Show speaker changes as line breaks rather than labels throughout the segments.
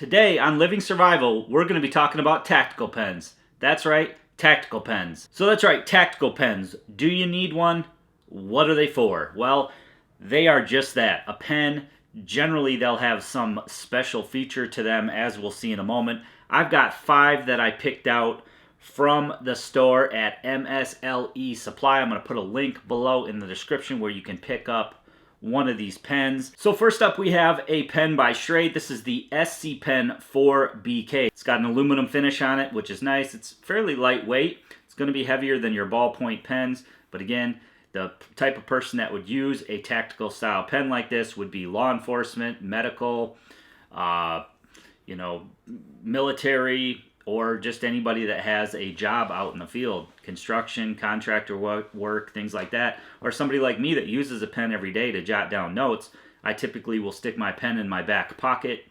Today on Living Survival, we're going to be talking about tactical pens. That's right, tactical pens. So that's right, tactical pens. Do you need one? What are they for? Well, they are just that, a pen. Generally, they'll have some special feature to them, as we'll see in a moment. I've got 5 that I picked out from the store at MSLE Supply. I'm going to put a link below in the description where you can pick up one of these pens. So first up, we have a pen by Schrade. This is the SC Pen 4BK. It's got an aluminum finish on it, which is nice. It's fairly lightweight. It's going to be heavier than your ballpoint pens, but again, the type of person that would use a tactical style pen like this would be law enforcement, medical, military, or just anybody that has a job out in the field, construction, contractor work, things like that, or somebody like me that uses a pen every day to jot down notes. I typically will stick my pen in my back pocket,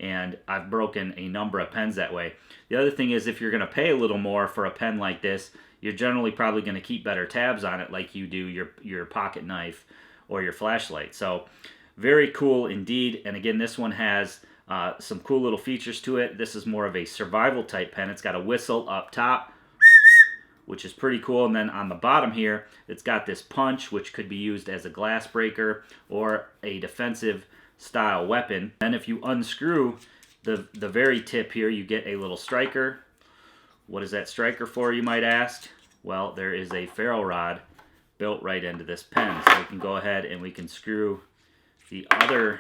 and I've broken a number of pens that way. The other thing is, if you're going to pay a little more for a pen like this, you're generally probably going to keep better tabs on it like you do your pocket knife or your flashlight. So very cool indeed. And again, this one has some cool little features to it. This is more of a survival type pen. It's got a whistle up top, which is pretty cool. And then on the bottom here, it's got this punch, which could be used as a glass breaker or a defensive style weapon. And if you unscrew the very tip here, you get a little striker. What is that striker for, you might ask? Well, there is a ferro rod built right into this pen. So we can go ahead and we can screw the other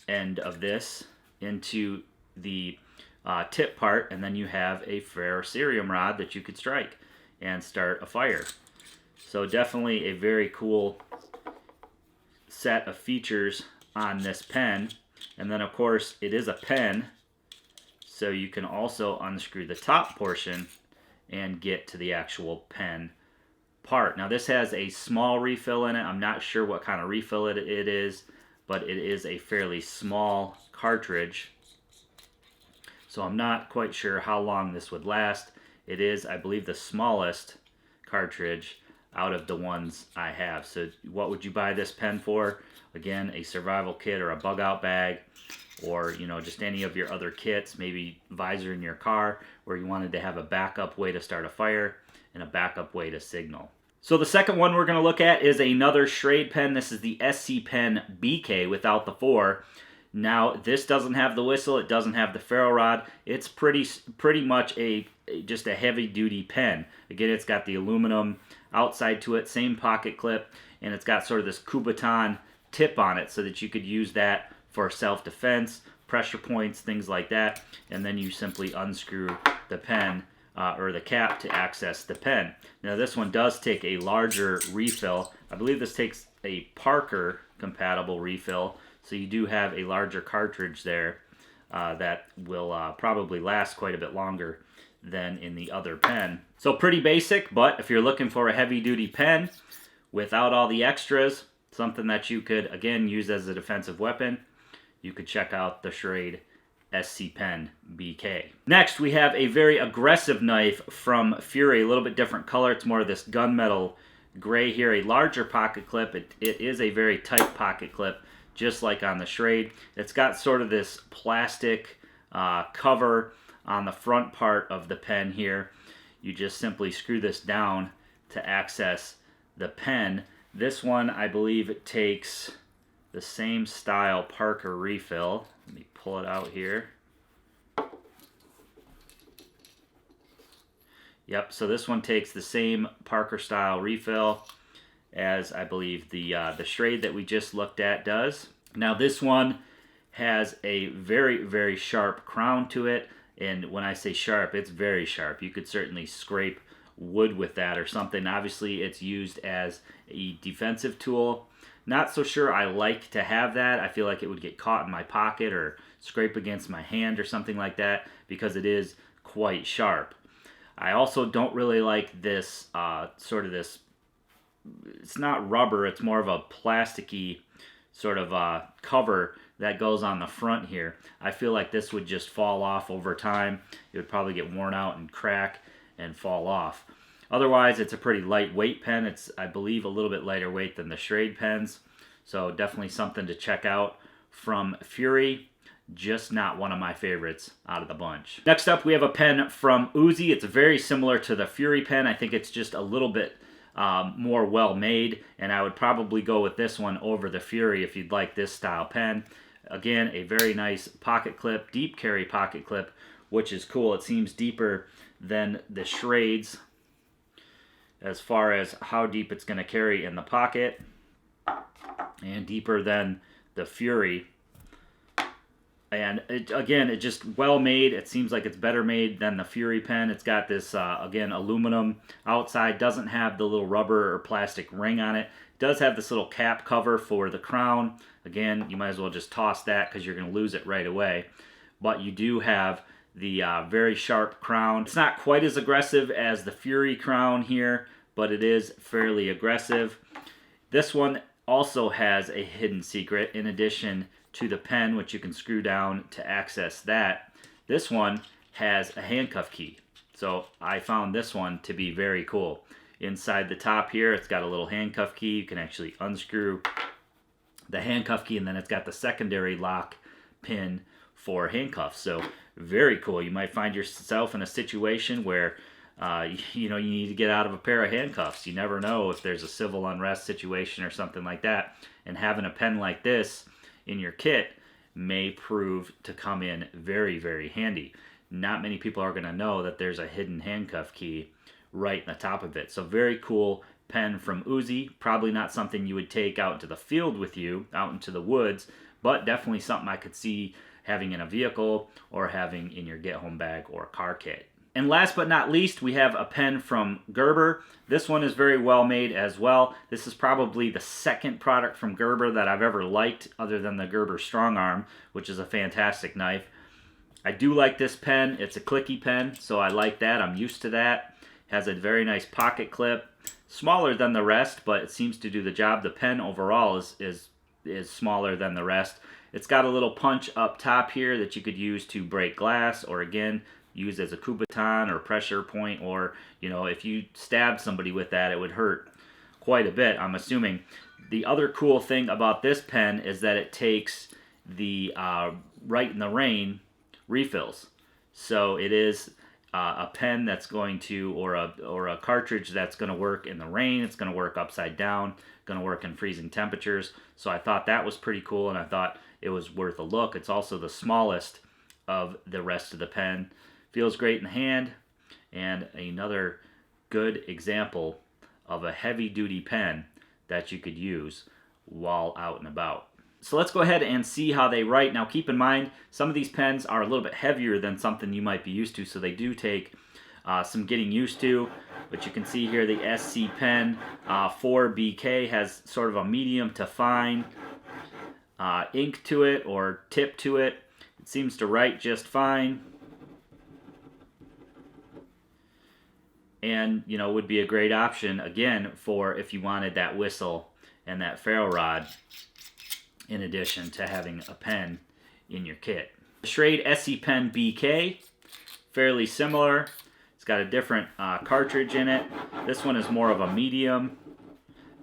end of this into the tip part, and then you have a ferrocerium rod that you could strike and start a fire. So definitely a very cool set of features on this pen. And then of course it is a pen, so you can also unscrew the top portion and get to the actual pen part. Now this has a small refill in it. I'm not sure what kind of refill it is, but it is a fairly small cartridge. So I'm not quite sure how long this would last. It is, I believe, the smallest cartridge out of the ones I have. So what would you buy this pen for? Again, a survival kit or a bug out bag, or just any of your other kits, maybe visor in your car, where you wanted to have a backup way to start a fire and a backup way to signal. So the second one we're going to look at is another Schrade pen. This is the SC Pen BK without the 4. Now this doesn't have the whistle, it doesn't have the ferro rod. It's pretty much just a heavy duty pen. Again, it's got the aluminum outside to it, same pocket clip, and it's got sort of this Kubotan tip on it so that you could use that for self-defense, pressure points, things like that, and then you simply unscrew the pen or the cap to access the pen. Now this one does take a larger refill. I believe this takes a Parker compatible refill, so you do have a larger cartridge there that will probably last quite a bit longer than in the other pen. So pretty basic, but if you're looking for a heavy duty pen without all the extras, something that you could again use as a defensive weapon, you could check out the Schrade SC Pen BK. Next, we have a very aggressive knife from Fury, a little bit different color. It's more of this gunmetal gray here, a larger pocket clip. It is a very tight pocket clip, just like on the Schrade. It's got sort of this plastic cover on the front part of the pen here. You just simply screw this down to access the pen. This one, I believe, it takes the same style Parker refill. Let me pull it out here. Yep, so this one takes the same Parker style refill as I believe the Schrade that we just looked at does. Now this one has a very, very sharp crown to it, and when I say sharp, it's very sharp. You could certainly scrape wood with that or something. Obviously it's used as a defensive tool. Not so sure I like to have that. I feel like it would get caught in my pocket or scrape against my hand or something like that because it is quite sharp. I also don't really like this it's not rubber, it's more of a plasticky sort of cover that goes on the front here. I feel like this would just fall off over time. It would probably get worn out and crack and fall off. Otherwise, it's a pretty lightweight pen. It's, I believe, a little bit lighter weight than the Schrade pens. So definitely something to check out from Fury. just not one of my favorites out of the bunch. Next up, we have a pen from Uzi. It's very similar to the Fury pen. I think it's just a little bit more well made, and I would probably go with this one over the Fury if you'd like this style pen. Again, a very nice pocket clip, deep carry pocket clip, which is cool. It seems deeper than the Schrades as far as how deep it's going to carry in the pocket, and deeper than the Fury. And again, it's just well made. It seems like it's better made than the Fury pen. It's got this, again, aluminum outside. Doesn't have the little rubber or plastic ring on it. It does have this little cap cover for the crown. Again, you might as well just toss that because you're going to lose it right away. But you do have the very sharp crown. It's not quite as aggressive as the Fury crown here, but it is fairly aggressive. This one also has a hidden secret in addition to the pen, which you can screw down to access that. This one has a handcuff key. So I found this one to be very cool. Inside the top here, it's got a little handcuff key. You can actually unscrew the handcuff key, and then it's got the secondary lock pin for handcuffs. So very cool. You might find yourself in a situation where you need to get out of a pair of handcuffs. You never know if there's a civil unrest situation or something like that. And having a pen like this in your kit may prove to come in very, very handy. Not many people are going to know that there's a hidden handcuff key right in the top of it. So very cool pen from Uzi. Probably not something you would take out into the field with you, out into the woods, but definitely something I could see having in a vehicle or having in your get-home bag or car kit. And last but not least, we have a pen from Gerber. This one is very well made as well. This is probably the second product from Gerber that I've ever liked other than the Gerber Strong Arm, which is a fantastic knife. I do like this pen. It's a clicky pen, so I like that. I'm used to that. It has a very nice pocket clip. Smaller than the rest, but it seems to do the job. The pen overall is smaller than the rest. It's got a little punch up top here that you could use to break glass, or again, use as a coup baton or pressure point, or if you stabbed somebody with that, it would hurt quite a bit, I'm assuming. The other cool thing about this pen is that it takes the right in the rain refills. So it is a pen that's going to, or a cartridge that's going to work in the rain. It's going to work upside down, going to work in freezing temperatures. So I thought that was pretty cool, and I thought it was worth a look. It's also the smallest of the rest of the pen. Feels great in the hand, and another good example of a heavy-duty pen that you could use while out and about. So let's go ahead and see how they write. Now keep in mind, some of these pens are a little bit heavier than something you might be used to, so they do take some getting used to. But you can see here the SC Pen 4BK has sort of a medium to fine ink to it, or tip to it. It seems to write just fine. And, would be a great option, again, for if you wanted that whistle and that ferro rod, in addition to having a pen in your kit. The Schrade SC Pen BK, fairly similar. It's got a different cartridge in it. This one is more of a medium,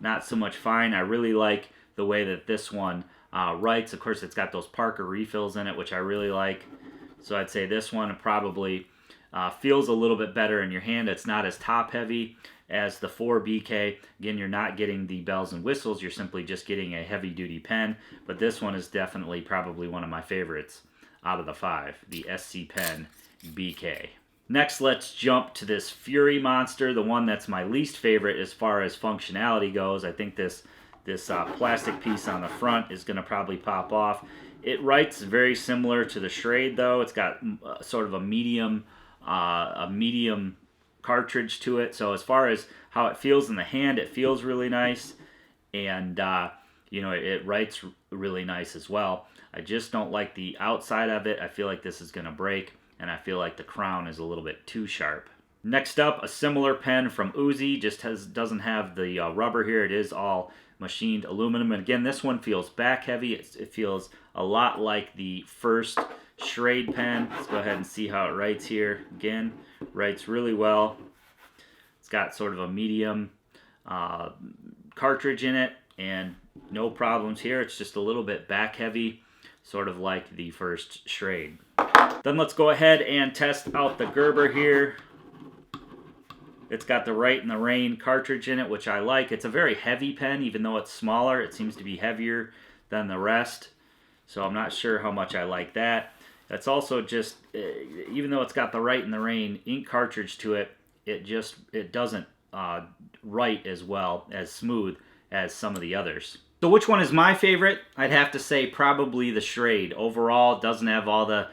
not so much fine. I really like the way that this one writes. Of course, it's got those Parker refills in it, which I really like. So I'd say this one probably feels a little bit better in your hand. It's not as top heavy as the 4BK. Again, you're not getting the bells and whistles. You're simply just getting a heavy duty pen. But this one is definitely probably one of my favorites out of the 5, the SC Pen BK. Next, let's jump to this Fury monster, the one that's my least favorite as far as functionality goes. I think this plastic piece on the front is going to probably pop off. It writes very similar to the Schrade, though. It's got sort of a medium cartridge to it. So as far as how it feels in the hand, it feels really nice, and it writes really nice as well. I just don't like the outside of it. I feel like this is going to break, and I feel like the crown is a little bit too sharp. Next up, a similar pen from Uzi, doesn't have the rubber here. It is all machined aluminum, and again, this one feels back heavy. It feels a lot like the first Schrade pen. Let's go ahead and see how it writes here. Again, writes really well. It's got sort of a medium cartridge in it, and no problems here. It's just a little bit back heavy. sort of like the first Schrade. Then let's go ahead and test out the Gerber here. It's got the Write in the Rain cartridge in it, which I like. It's a very heavy pen, even though it's smaller. It seems to be heavier than the rest. So I'm not sure how much I like that. That's also just, even though it's got the Write in the Rain ink cartridge to it, it doesn't write as well, as smooth as some of the others. So which one is my favorite? I'd have to say probably the Schrade. Overall, it doesn't have all the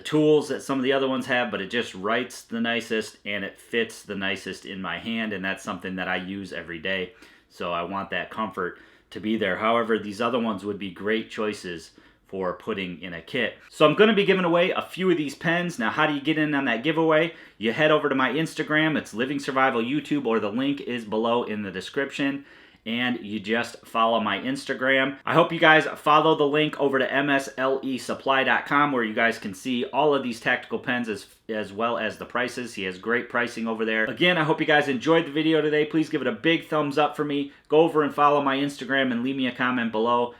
tools that some of the other ones have, but it just writes the nicest and it fits the nicest in my hand, and that's something that I use every day. So I want that comfort to be there. However, these other ones would be great choices for putting in a kit. So I'm going to be giving away a few of these pens. Now, how do you get in on that giveaway? You head over to my Instagram. It's Living Survival YouTube, or the link is below in the description. And you just follow my Instagram. I hope you guys follow the link over to mslesupply.com, where you guys can see all of these tactical pens as well as the prices. He has great pricing over there. Again, I hope you guys enjoyed the video today. Please give it a big thumbs up for me. Go over and follow my Instagram and leave me a comment below.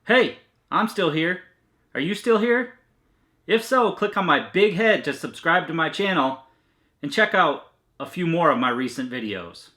Hey, I'm still here. Are you still here? If so, click on my big head to subscribe to my channel and check out a few more of my recent videos.